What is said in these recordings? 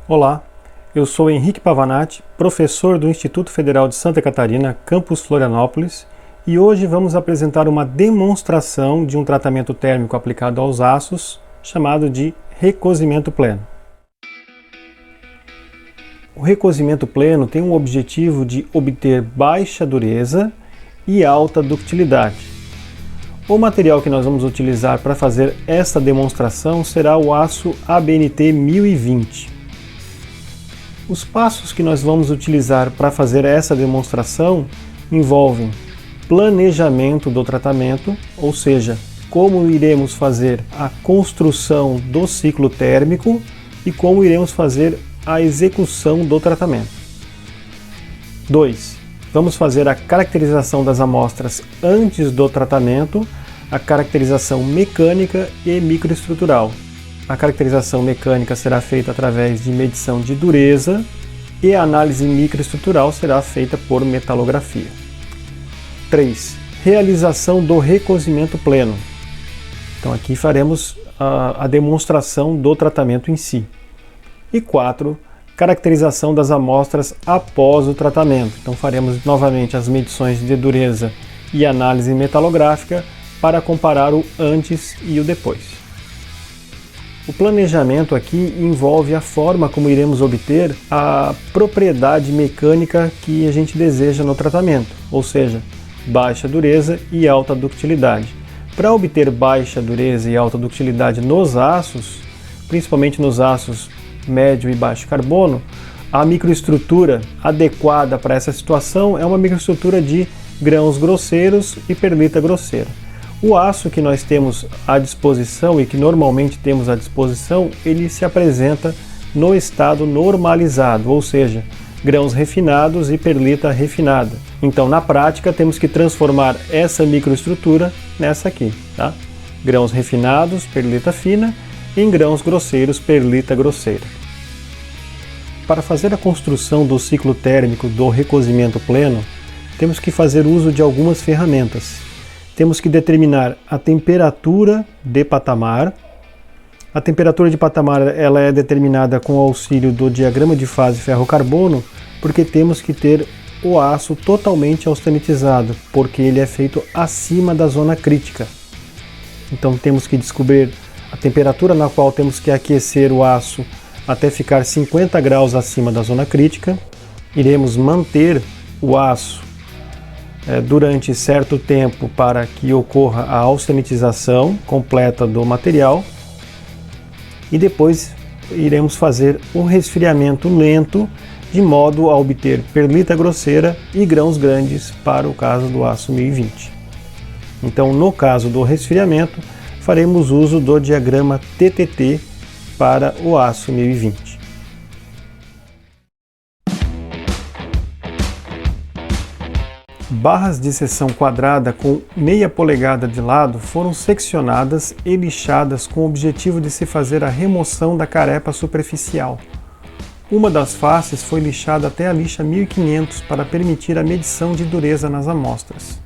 Olá, eu sou Henrique Pavanati, professor do Instituto Federal de Santa Catarina, campus Florianópolis, e hoje vamos apresentar uma demonstração de um tratamento térmico aplicado aos aços, chamado de recozimento pleno. O recozimento pleno tem o objetivo de obter baixa dureza e alta ductilidade. O material que nós vamos utilizar para fazer esta demonstração será o aço ABNT 1020. Os passos que nós vamos utilizar para fazer essa demonstração envolvem planejamento do tratamento, ou seja, como iremos fazer a construção do ciclo térmico e como iremos fazer a execução do tratamento. 2. Vamos fazer a caracterização das amostras antes do tratamento, a caracterização mecânica e microestrutural. A caracterização mecânica será feita através de medição de dureza e a análise microestrutural será feita por metalografia. 3. Realização do recozimento pleno. Então aqui faremos a demonstração do tratamento em si. E 4. Caracterização das amostras após o tratamento. Então faremos novamente as medições de dureza e análise metalográfica para comparar o antes e o depois. O planejamento aqui envolve a forma como iremos obter a propriedade mecânica que a gente deseja no tratamento, ou seja, baixa dureza e alta ductilidade. Para obter baixa dureza e alta ductilidade nos aços, principalmente nos aços médio e baixo carbono, a microestrutura adequada para essa situação é uma microestrutura de grãos grosseiros e perlita grosseira. O aço que nós temos à disposição e que normalmente temos à disposição, ele se apresenta no estado normalizado, ou seja, grãos refinados e perlita refinada. Então, na prática, temos que transformar essa microestrutura nessa aqui, tá? Grãos refinados, perlita fina, em grãos grosseiros, perlita grosseira. Para fazer a construção do ciclo térmico do recozimento pleno, temos que fazer uso de algumas ferramentas. Temos que determinar a temperatura de patamar. A temperatura de patamar ela é determinada com o auxílio do diagrama de fase ferro-carbono, porque temos que ter o aço totalmente austenitizado, porque ele é feito acima da zona crítica. Então temos que descobrir a temperatura na qual temos que aquecer o aço até ficar 50 graus acima da zona crítica. Iremos manter o aço durante certo tempo para que ocorra a austenitização completa do material e depois iremos fazer um resfriamento lento de modo a obter perlita grosseira e grãos grandes para o caso do aço 1020. Então, no caso do resfriamento, faremos uso do diagrama TTT para o aço 1020. Barras de seção quadrada com meia polegada de lado foram seccionadas e lixadas com o objetivo de se fazer a remoção da carepa superficial. Uma das faces foi lixada até a lixa 1500 para permitir a medição de dureza nas amostras.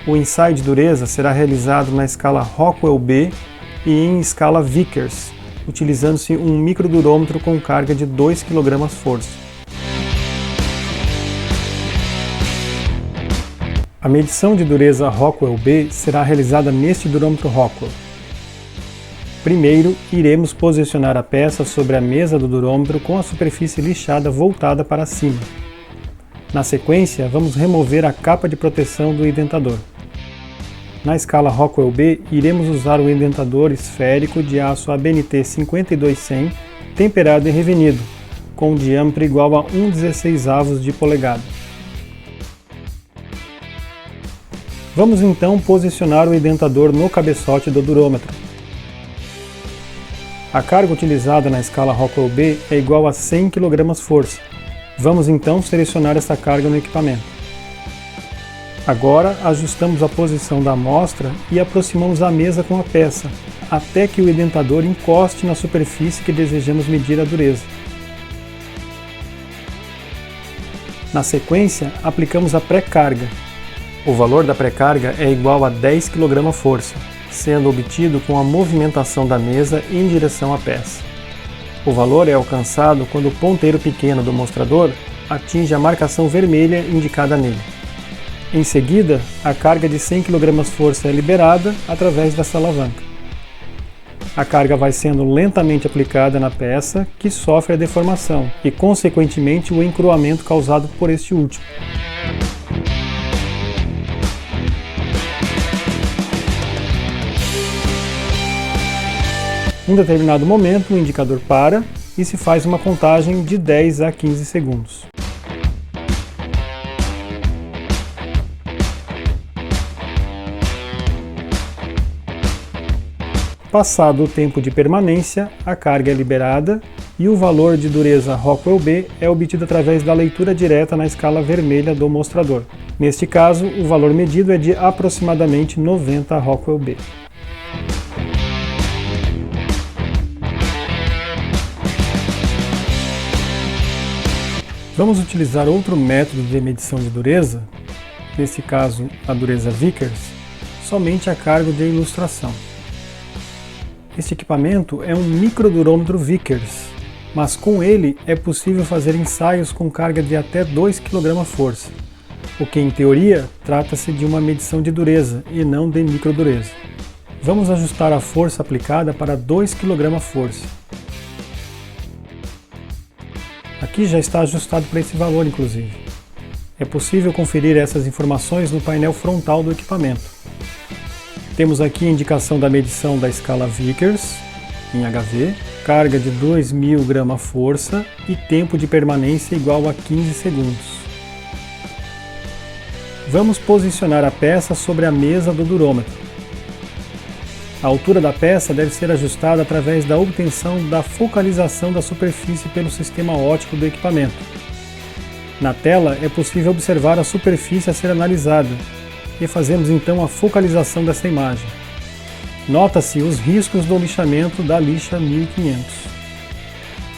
O ensaio de dureza será realizado na escala Rockwell B e em escala Vickers, utilizando-se um microdurômetro com carga de 2 kg força. A medição de dureza Rockwell B será realizada neste durômetro Rockwell. Primeiro, iremos posicionar a peça sobre a mesa do durômetro com a superfície lixada voltada para cima. Na sequência, vamos remover a capa de proteção do indentador. Na escala Rockwell B, iremos usar o indentador esférico de aço ABNT 52-100 temperado e revenido, com um diâmetro igual a 1/16 de polegada. Vamos então posicionar o indentador no cabeçote do durômetro. A carga utilizada na escala Rockwell B é igual a 100 kg força. Vamos então selecionar essa carga no equipamento. Agora ajustamos a posição da amostra e aproximamos a mesa com a peça, até que o indentador encoste na superfície que desejamos medir a dureza. Na sequência, aplicamos a pré-carga. O valor da pré-carga é igual a 10 kg força, sendo obtido com a movimentação da mesa em direção à peça. O valor é alcançado quando o ponteiro pequeno do mostrador atinge a marcação vermelha indicada nele. Em seguida, a carga de 100 kgf é liberada através dessa alavanca. A carga vai sendo lentamente aplicada na peça, que sofre a deformação e, consequentemente, o encruamento causado por este último. Em determinado momento, o indicador para e se faz uma contagem de 10 a 15 segundos. Passado o tempo de permanência, a carga é liberada e o valor de dureza Rockwell B é obtido através da leitura direta na escala vermelha do mostrador. Neste caso, o valor medido é de aproximadamente 90 Rockwell B. Vamos utilizar outro método de medição de dureza, nesse caso a dureza Vickers, somente a cargo de ilustração. Este equipamento é um microdurômetro Vickers, mas com ele é possível fazer ensaios com carga de até 2 kgf, o que em teoria trata-se de uma medição de dureza e não de microdureza. Vamos ajustar a força aplicada para 2 kgf. Aqui já está ajustado para esse valor, inclusive. É possível conferir essas informações no painel frontal do equipamento. Temos aqui a indicação da medição da escala Vickers, em HV, carga de 2000 grama-força e tempo de permanência igual a 15 segundos. Vamos posicionar a peça sobre a mesa do durômetro. A altura da peça deve ser ajustada através da obtenção da focalização da superfície pelo sistema óptico do equipamento. Na tela é possível observar a superfície a ser analisada e fazemos então a focalização dessa imagem. Nota-se os riscos do lixamento da lixa 1500.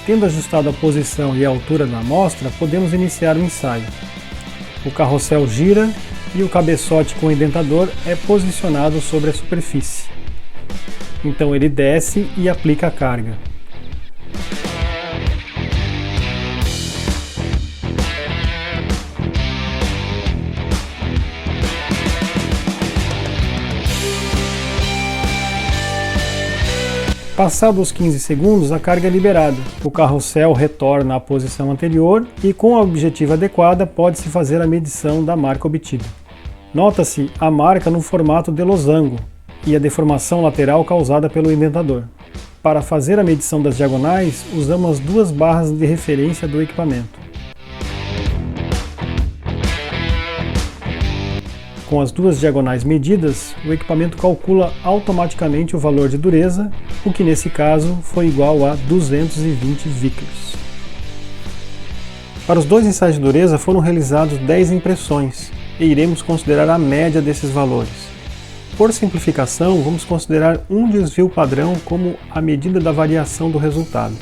Tendo ajustado a posição e a altura da amostra, podemos iniciar o ensaio. O carrossel gira e o cabeçote com o indentador é posicionado sobre a superfície. Então ele desce e aplica a carga. Passados os 15 segundos, a carga é liberada. O carrossel retorna à posição anterior e, com a objetiva adequada, pode-se fazer a medição da marca obtida. Nota-se a marca no formato de losango e a deformação lateral causada pelo indentador. Para fazer a medição das diagonais, usamos as duas barras de referência do equipamento. Com as duas diagonais medidas, o equipamento calcula automaticamente o valor de dureza, o que nesse caso foi igual a 220 Vickers. Para os dois ensaios de dureza foram realizados 10 impressões e iremos considerar a média desses valores. Por simplificação, vamos considerar um desvio padrão como a medida da variação do resultado.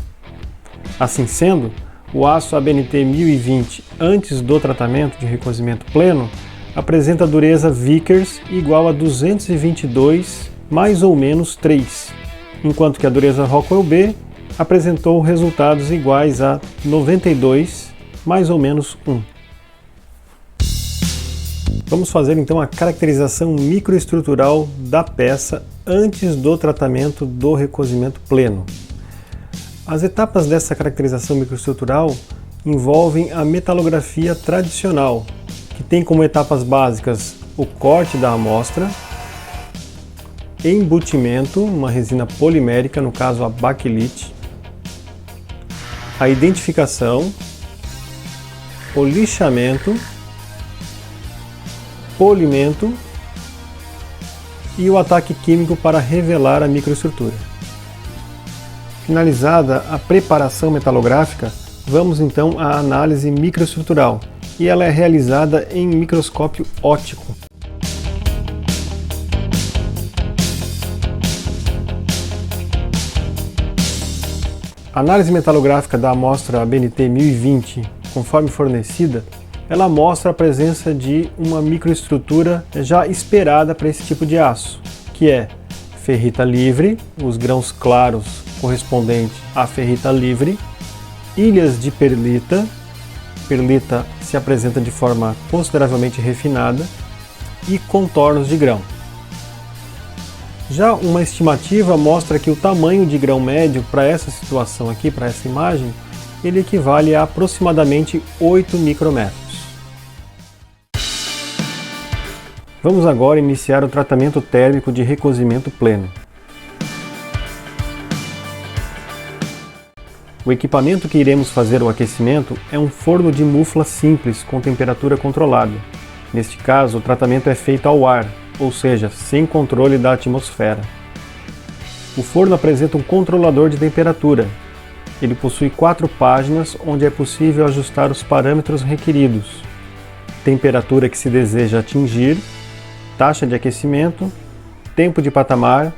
Assim sendo, o aço ABNT 1020 antes do tratamento de recozimento pleno apresenta a dureza Vickers igual a 222 mais ou menos 3, enquanto que a dureza Rockwell B apresentou resultados iguais a 92 mais ou menos 1. Vamos fazer então a caracterização microestrutural da peça antes do tratamento do recozimento pleno. As etapas dessa caracterização microestrutural envolvem a metalografia tradicional, que tem como etapas básicas o corte da amostra, embutimento, uma resina polimérica, no caso a baquelite, a identificação, o lixamento, polimento e o ataque químico para revelar a microestrutura. Finalizada a preparação metalográfica, vamos então à análise microestrutural, e ela é realizada em microscópio óptico. A análise metalográfica da amostra ABNT 1020, conforme fornecida, ela mostra a presença de uma microestrutura já esperada para esse tipo de aço, que é ferrita livre, os grãos claros correspondentes à ferrita livre, ilhas de perlita, perlita se apresenta de forma consideravelmente refinada, e contornos de grão. Já uma estimativa mostra que o tamanho de grão médio para essa situação aqui, para essa imagem, ele equivale a aproximadamente 8 micrômetros. Vamos agora iniciar o tratamento térmico de recozimento pleno. O equipamento que iremos fazer o aquecimento é um forno de mufla simples com temperatura controlada. Neste caso, o tratamento é feito ao ar, ou seja, sem controle da atmosfera. O forno apresenta um controlador de temperatura. Ele possui 4 páginas onde é possível ajustar os parâmetros requeridos: temperatura que se deseja atingir, taxa de aquecimento, tempo de patamar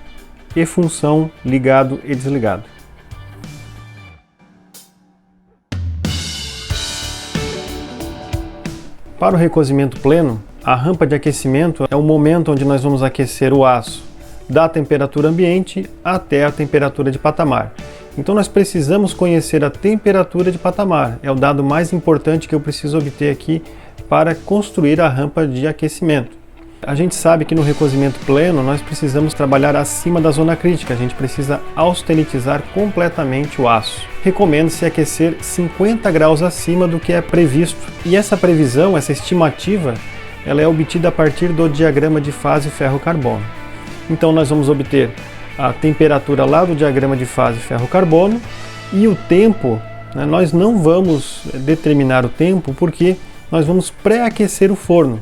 e função ligado e desligado. Para o recozimento pleno, a rampa de aquecimento é o momento onde nós vamos aquecer o aço da temperatura ambiente até a temperatura de patamar. Então nós precisamos conhecer a temperatura de patamar, é o dado mais importante que eu preciso obter aqui para construir a rampa de aquecimento. A gente sabe que no recozimento pleno nós precisamos trabalhar acima da zona crítica, a gente precisa austenitizar completamente o aço. Recomenda-se aquecer 50 graus acima do que é previsto. E essa previsão, essa estimativa, ela é obtida a partir do diagrama de fase ferro-carbono. Então nós vamos obter a temperatura lá do diagrama de fase ferro-carbono e o tempo, né, nós não vamos determinar o tempo porque nós vamos pré-aquecer o forno.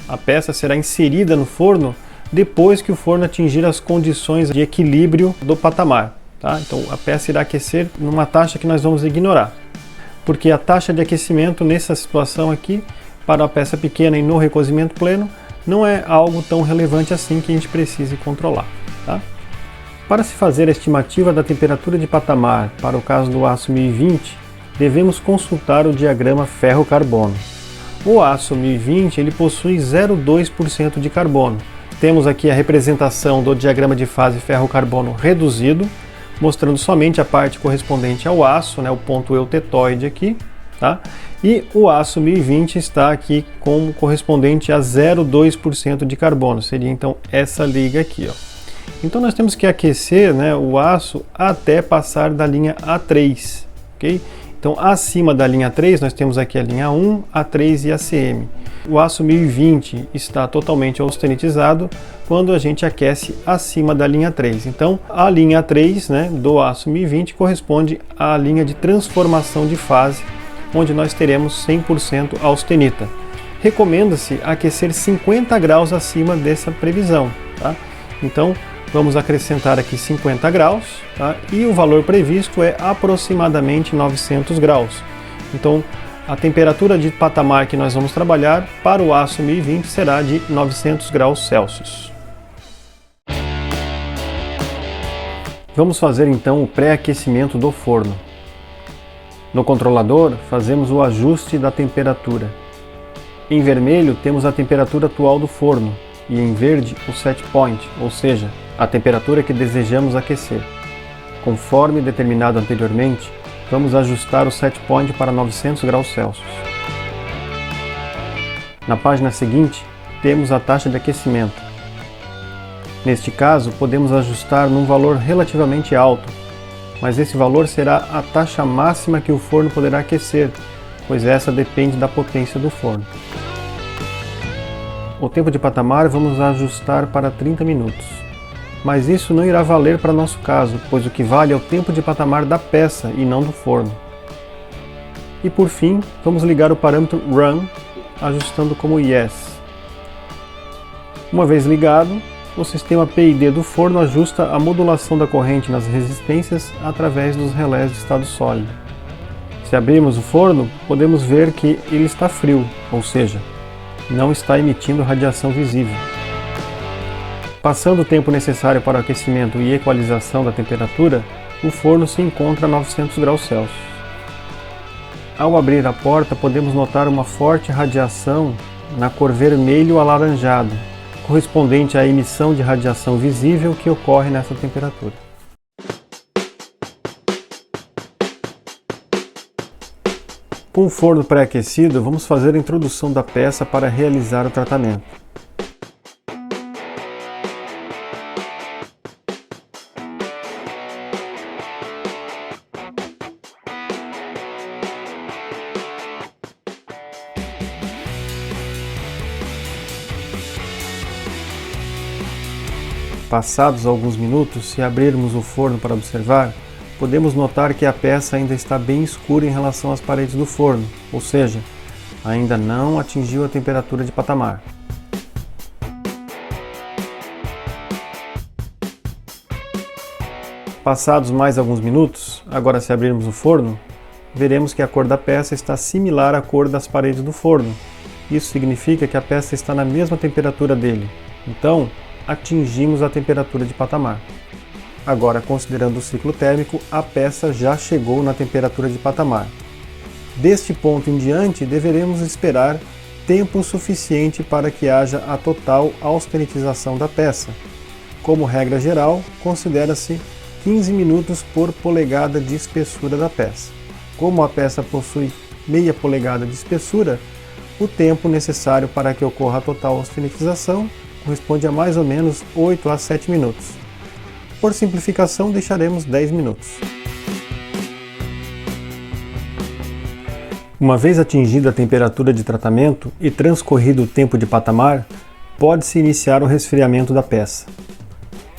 A peça será inserida no forno depois que o forno atingir as condições de equilíbrio do patamar. Tá? Então a peça irá aquecer numa taxa que nós vamos ignorar, porque a taxa de aquecimento nessa situação aqui, para a peça pequena e no recozimento pleno, não é algo tão relevante assim que a gente precise controlar. Tá? Para se fazer a estimativa da temperatura de patamar para o caso do aço 1020, devemos consultar o diagrama ferro-carbono. O aço 1020 ele possui 0,2% de carbono. Temos aqui a representação do diagrama de fase ferro-carbono reduzido, mostrando somente a parte correspondente ao aço, né, o ponto eutetoide aqui, tá? E o aço 1020 está aqui como correspondente a 0,2% de carbono, seria então essa liga aqui, ó. Então nós temos que aquecer, né, o aço até passar da linha A3, ok? Então, acima da linha 3, nós temos aqui a linha 1, A3 e ACM. O aço 1020 está totalmente austenitizado quando a gente aquece acima da linha 3. Então, a linha 3, né, do aço 1020 corresponde à linha de transformação de fase, onde nós teremos 100% austenita. Recomenda-se aquecer 50 graus acima dessa previsão. Tá? Então, vamos acrescentar aqui 50 graus, tá? E o valor previsto é aproximadamente 900 graus. Então, a temperatura de patamar que nós vamos trabalhar para o aço 1020 será de 900 graus Celsius. Vamos fazer então o pré-aquecimento do forno. No controlador, fazemos o ajuste da temperatura. Em vermelho, temos a temperatura atual do forno e em verde o set point, ou seja, a temperatura que desejamos aquecer. Conforme determinado anteriormente, vamos ajustar o set point para 900 graus Celsius. Na página seguinte, temos a taxa de aquecimento. Neste caso, podemos ajustar num valor relativamente alto, mas esse valor será a taxa máxima que o forno poderá aquecer, pois essa depende da potência do forno. O tempo de patamar vamos ajustar para 30 minutos. Mas isso não irá valer para nosso caso, pois o que vale é o tempo de patamar da peça e não do forno. E por fim, vamos ligar o parâmetro Run, ajustando como Yes. Uma vez ligado, o sistema PID do forno ajusta a modulação da corrente nas resistências através dos relés de estado sólido. Se abrirmos o forno, podemos ver que ele está frio, ou seja, não está emitindo radiação visível. Passando o tempo necessário para o aquecimento e equalização da temperatura, o forno se encontra a 900 graus Celsius. Ao abrir a porta, podemos notar uma forte radiação na cor vermelho alaranjado, correspondente à emissão de radiação visível que ocorre nessa temperatura. Com o forno pré-aquecido, vamos fazer a introdução da peça para realizar o tratamento. Passados alguns minutos, se abrirmos o forno para observar, podemos notar que a peça ainda está bem escura em relação às paredes do forno, ou seja, ainda não atingiu a temperatura de patamar. Passados mais alguns minutos, agora se abrirmos o forno, veremos que a cor da peça está similar à cor das paredes do forno. Isso significa que a peça está na mesma temperatura dele. Então, atingimos a temperatura de patamar. Agora, considerando o ciclo térmico, a peça já chegou na temperatura de patamar. Deste ponto em diante, deveremos esperar tempo suficiente para que haja a total austenitização da peça. Como regra geral, considera-se 15 minutos por polegada de espessura da peça. Como a peça possui meia polegada de espessura, o tempo necessário para que ocorra a total austenitização corresponde a mais ou menos 8 a 7 minutos. Por simplificação, deixaremos 10 minutos. Uma vez atingida a temperatura de tratamento e transcorrido o tempo de patamar, pode-se iniciar o resfriamento da peça.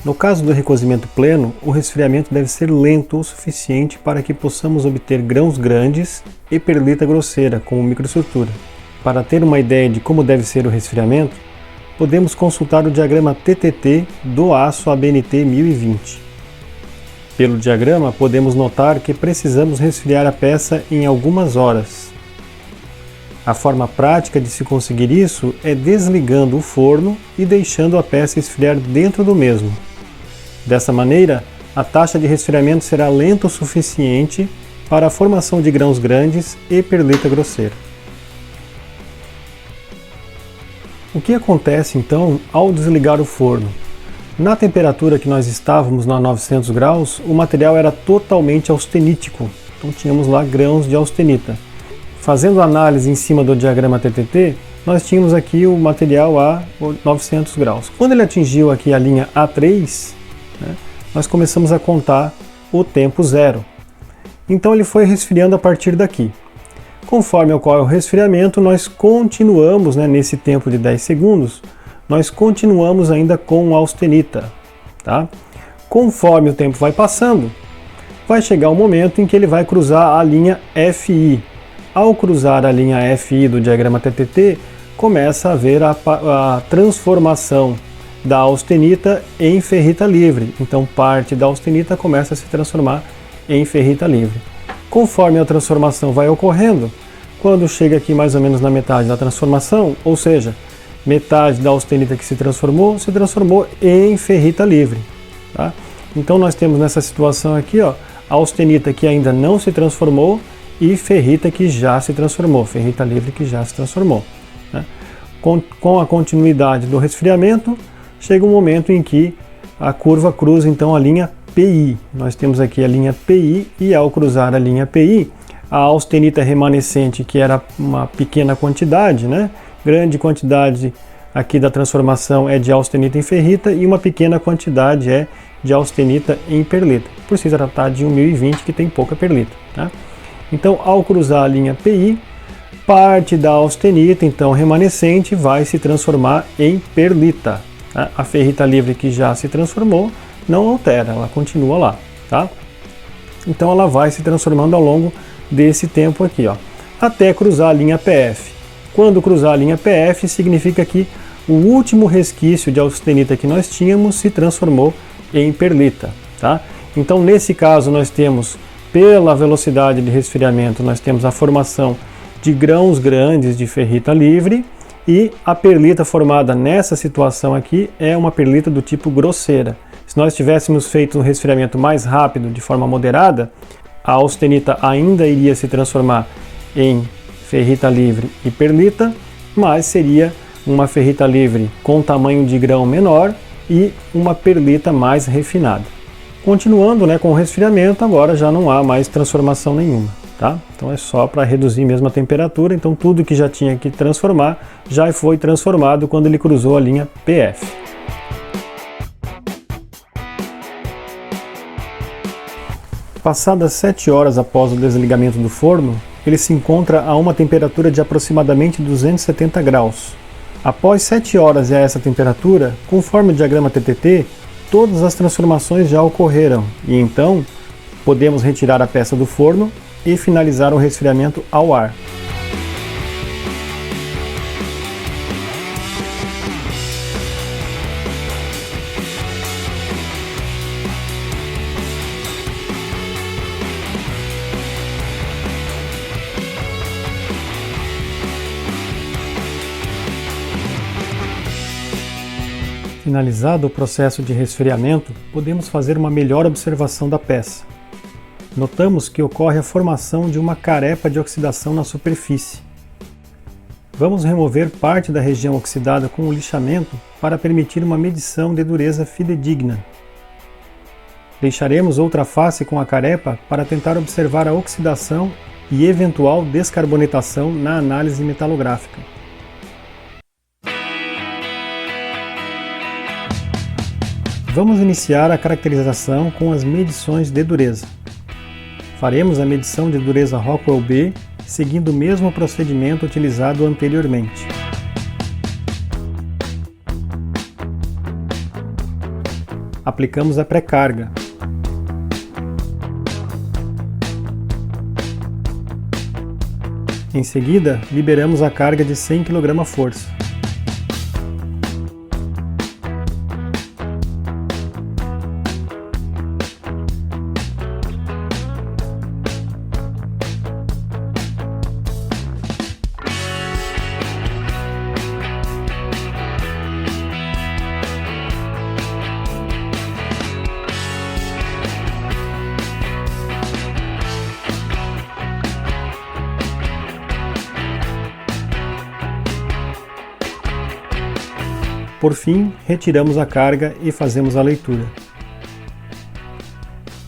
No caso do recozimento pleno, o resfriamento deve ser lento o suficiente para que possamos obter grãos grandes e perlita grosseira como microestrutura. Para ter uma ideia de como deve ser o resfriamento, podemos consultar o diagrama TTT do aço ABNT 1020. Pelo diagrama, podemos notar que precisamos resfriar a peça em algumas horas. A forma prática de se conseguir isso é desligando o forno e deixando a peça esfriar dentro do mesmo. Dessa maneira, a taxa de resfriamento será lenta o suficiente para a formação de grãos grandes e perlita grosseira. O que acontece então ao desligar o forno? Na temperatura que nós estávamos, na 900 graus, o material era totalmente austenítico, então tínhamos lá grãos de austenita. Fazendo análise em cima do diagrama TTT, nós tínhamos aqui o material a 900 graus. Quando ele atingiu aqui a linha A3, nós começamos a contar o tempo zero. Então ele foi resfriando a partir daqui. Conforme ocorre o resfriamento, nós continuamos, nesse tempo de 10 segundos, nós continuamos ainda com austenita. Tá? Conforme o tempo vai passando, vai chegar um momento em que ele vai cruzar a linha FI. Ao cruzar a linha FI do diagrama TTT, começa a haver a transformação da austenita em ferrita livre. Então parte da austenita começa a se transformar em ferrita livre. Conforme a transformação vai ocorrendo, quando chega aqui mais ou menos na metade da transformação, ou seja, metade da austenita que se transformou em ferrita livre. Tá? Então nós temos nessa situação aqui, a austenita que ainda não se transformou e ferrita que já se transformou, ferrita livre que já se transformou. Né? Com a continuidade do resfriamento, chega um momento em que a curva cruza então a linha PI. Nós temos aqui a linha PI e ao cruzar a linha PI, a austenita remanescente, que era uma pequena quantidade, grande quantidade aqui da transformação é de austenita em ferrita e uma pequena quantidade é de austenita em perlita, por se tratar de um 1020 que tem pouca perlita. Tá? Então, ao cruzar a linha PI, parte da austenita, então remanescente, vai se transformar em perlita. Tá? A ferrita livre que já se transformou não altera, ela continua lá. Tá? Então ela vai se transformando ao longo desse tempo aqui, até cruzar a linha PF. Quando cruzar a linha PF, significa que o último resquício de austenita que nós tínhamos se transformou em perlita. Tá? Então nesse caso nós temos, pela velocidade de resfriamento, nós temos a formação de grãos grandes de ferrita livre e a perlita formada nessa situação aqui é uma perlita do tipo grosseira. Se nós tivéssemos feito um resfriamento mais rápido, de forma moderada, a austenita ainda iria se transformar em ferrita livre e perlita, mas seria uma ferrita livre com tamanho de grão menor e uma perlita mais refinada. Continuando, com o resfriamento, agora já não há mais transformação nenhuma, tá? Então é só para reduzir mesmo a temperatura, então tudo que já tinha que transformar já foi transformado quando ele cruzou a linha PF. Passadas 7 horas após o desligamento do forno, ele se encontra a uma temperatura de aproximadamente 270 graus. Após 7 horas a essa temperatura, conforme o diagrama TTT, todas as transformações já ocorreram e então podemos retirar a peça do forno e finalizar o resfriamento ao ar. Finalizado o processo de resfriamento, podemos fazer uma melhor observação da peça. Notamos que ocorre a formação de uma carepa de oxidação na superfície. Vamos remover parte da região oxidada com o lixamento para permitir uma medição de dureza fidedigna. Deixaremos outra face com a carepa para tentar observar a oxidação e eventual descarbonetação na análise metalográfica. Vamos iniciar a caracterização com as medições de dureza. Faremos a medição de dureza Rockwell B, seguindo o mesmo procedimento utilizado anteriormente. Aplicamos a pré-carga. Em seguida, liberamos a carga de 100 kg/força. Por fim, retiramos a carga e fazemos a leitura.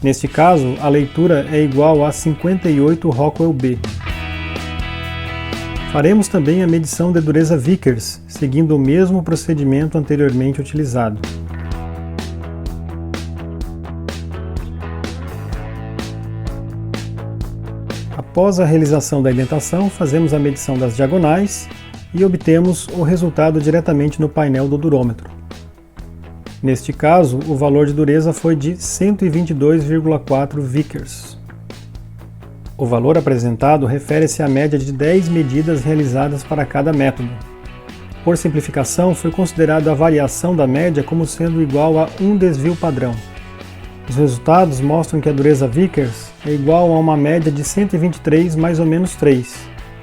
Neste caso, a leitura é igual a 58 Rockwell B. Faremos também a medição de dureza Vickers, seguindo o mesmo procedimento anteriormente utilizado. Após a realização da indentação, fazemos a medição das diagonais e obtemos o resultado diretamente no painel do durômetro. Neste caso, o valor de dureza foi de 122,4 Vickers. O valor apresentado refere-se à média de 10 medidas realizadas para cada método. Por simplificação, foi considerada a variação da média como sendo igual a um desvio padrão. Os resultados mostram que a dureza Vickers é igual a uma média de 123 mais ou menos 3,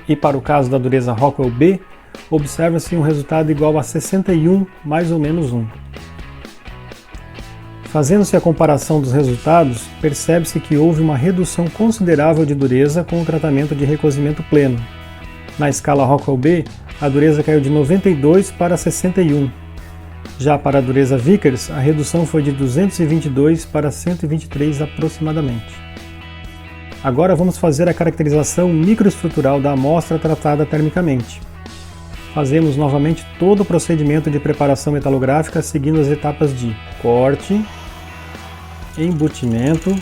e para o caso da dureza Rockwell B, observa-se um resultado igual a 61 mais ou menos 1. Fazendo-se a comparação dos resultados, percebe-se que houve uma redução considerável de dureza com o tratamento de recozimento pleno. Na escala Rockwell B, a dureza caiu de 92 para 61. Já para a dureza Vickers, a redução foi de 222 para 123 aproximadamente. Agora vamos fazer a caracterização microestrutural da amostra tratada termicamente. Fazemos novamente todo o procedimento de preparação metalográfica seguindo as etapas de corte, embutimento,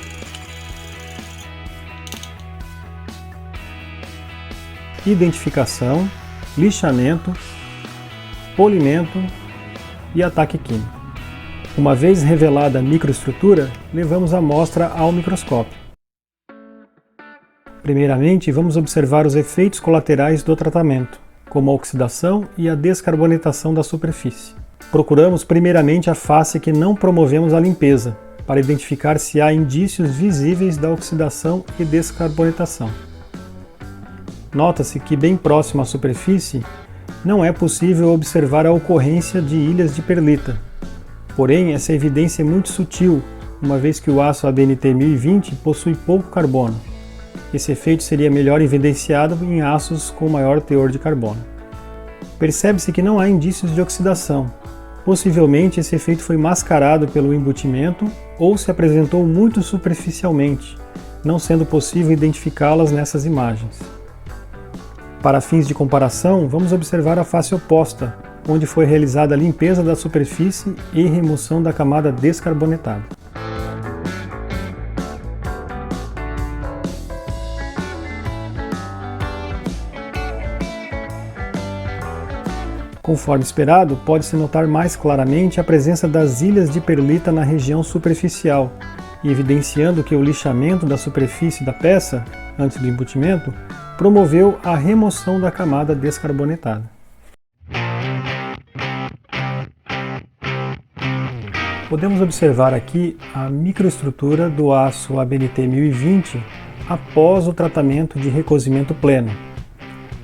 identificação, lixamento, polimento e ataque químico. Uma vez revelada a microestrutura, levamos a amostra ao microscópio. Primeiramente, vamos observar os efeitos colaterais do tratamento, como a oxidação e a descarbonetação da superfície. Procuramos primeiramente a face que não promovemos a limpeza, para identificar se há indícios visíveis da oxidação e descarbonetação. Nota-se que bem próximo à superfície, não é possível observar a ocorrência de ilhas de perlita. Porém, essa evidência é muito sutil, uma vez que o aço ABNT 1020 possui pouco carbono. Esse efeito seria melhor evidenciado em aços com maior teor de carbono. Percebe-se que não há indícios de oxidação. Possivelmente esse efeito foi mascarado pelo embutimento ou se apresentou muito superficialmente, não sendo possível identificá-las nessas imagens. Para fins de comparação, vamos observar a face oposta, onde foi realizada a limpeza da superfície e remoção da camada descarbonetada. Conforme esperado, pode-se notar mais claramente a presença das ilhas de perlita na região superficial, evidenciando que o lixamento da superfície da peça, antes do embutimento, promoveu a remoção da camada descarbonetada. Podemos observar aqui a microestrutura do aço ABNT 1020 após o tratamento de recozimento pleno.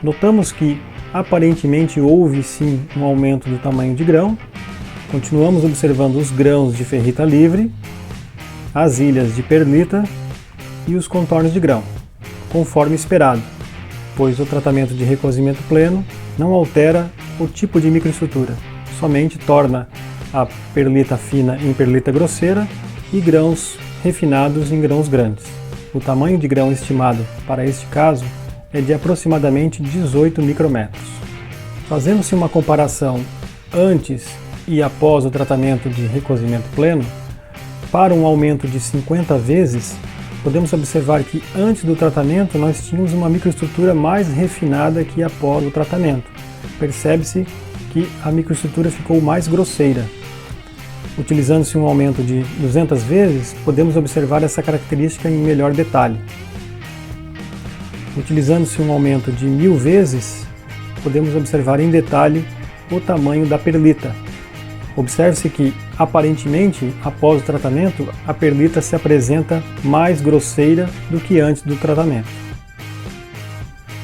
Notamos que aparentemente houve sim um aumento do tamanho de grão. Continuamos observando os grãos de ferrita livre, as ilhas de perlita e os contornos de grão, conforme esperado, pois o tratamento de recozimento pleno não altera o tipo de microestrutura, somente torna a perlita fina em perlita grosseira e grãos refinados em grãos grandes. O tamanho de grão estimado para este caso é de aproximadamente 18 micrômetros. Fazendo-se uma comparação antes e após o tratamento de recozimento pleno, para um aumento de 50 vezes, podemos observar que antes do tratamento nós tínhamos uma microestrutura mais refinada que após o tratamento. Percebe-se que a microestrutura ficou mais grosseira. Utilizando-se um aumento de 200 vezes, podemos observar essa característica em melhor detalhe. Utilizando-se um aumento de 1000 vezes, podemos observar em detalhe o tamanho da perlita. Observe-se que, aparentemente, após o tratamento, a perlita se apresenta mais grosseira do que antes do tratamento.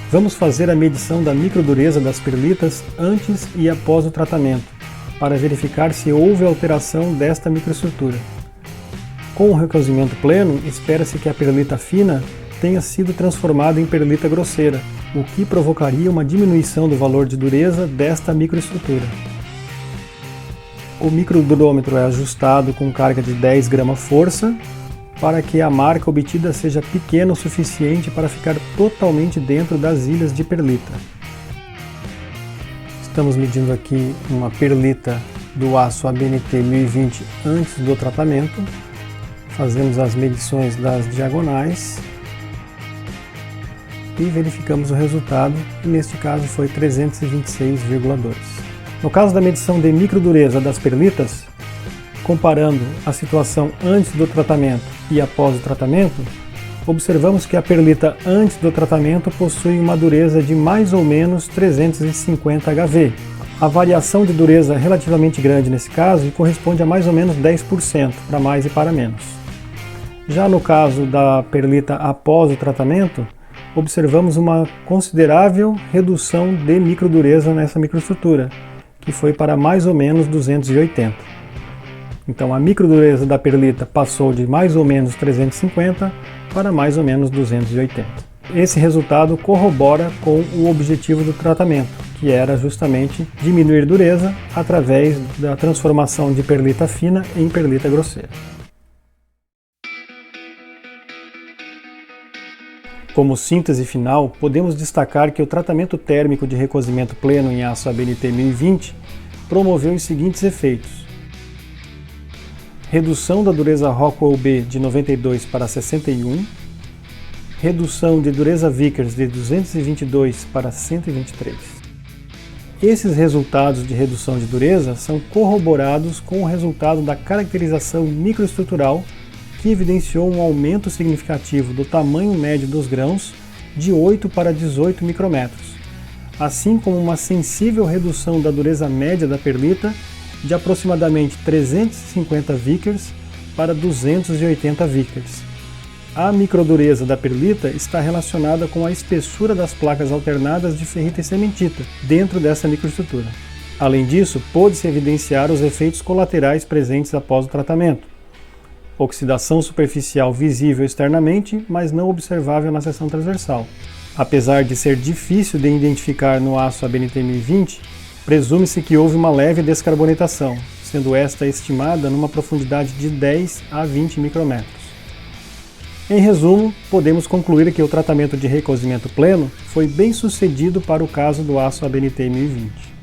Vamos fazer a medição da microdureza das perlitas antes e após o tratamento, para verificar se houve alteração desta microestrutura. Com o recozimento pleno, espera-se que a perlita fina tenha sido transformada em perlita grosseira, o que provocaria uma diminuição do valor de dureza desta microestrutura. O microdurômetro é ajustado com carga de 10 gramas-força para que a marca obtida seja pequena o suficiente para ficar totalmente dentro das ilhas de perlita. Estamos medindo aqui uma perlita do aço ABNT 1020 antes do tratamento. Fazemos as medições das diagonais e verificamos o resultado, e neste caso foi 326,2. No caso da medição de microdureza das perlitas, comparando a situação antes do tratamento e após o tratamento, observamos que a perlita antes do tratamento possui uma dureza de mais ou menos 350 HV. A variação de dureza é relativamente grande nesse caso e corresponde a mais ou menos 10%, para mais e para menos. Já no caso da perlita após o tratamento, observamos uma considerável redução de microdureza nessa microestrutura, que foi para mais ou menos 280. Então a microdureza da perlita passou de mais ou menos 350 para mais ou menos 280. Esse resultado corrobora com o objetivo do tratamento, que era justamente diminuir dureza através da transformação de perlita fina em perlita grosseira. Como síntese final, podemos destacar que o tratamento térmico de recozimento pleno em aço ABNT 1020 promoveu os seguintes efeitos: redução da dureza Rockwell B de 92 para 61, redução de dureza Vickers de 222 para 123. Esses resultados de redução de dureza são corroborados com o resultado da caracterização microestrutural, que evidenciou um aumento significativo do tamanho médio dos grãos de 8 para 18 micrômetros, assim como uma sensível redução da dureza média da perlita de aproximadamente 350 Vickers para 280 Vickers. A microdureza da perlita está relacionada com a espessura das placas alternadas de ferrita e cementita dentro dessa microestrutura. Além disso, pôde-se evidenciar os efeitos colaterais presentes após o tratamento: oxidação superficial visível externamente, mas não observável na seção transversal. Apesar de ser difícil de identificar no aço ABNT 1020, Presume-se que houve uma leve descarbonatação, sendo esta estimada numa profundidade de 10 a 20 micrômetros. Em resumo, podemos concluir que o tratamento de recozimento pleno foi bem sucedido para o caso do aço ABNT 1020.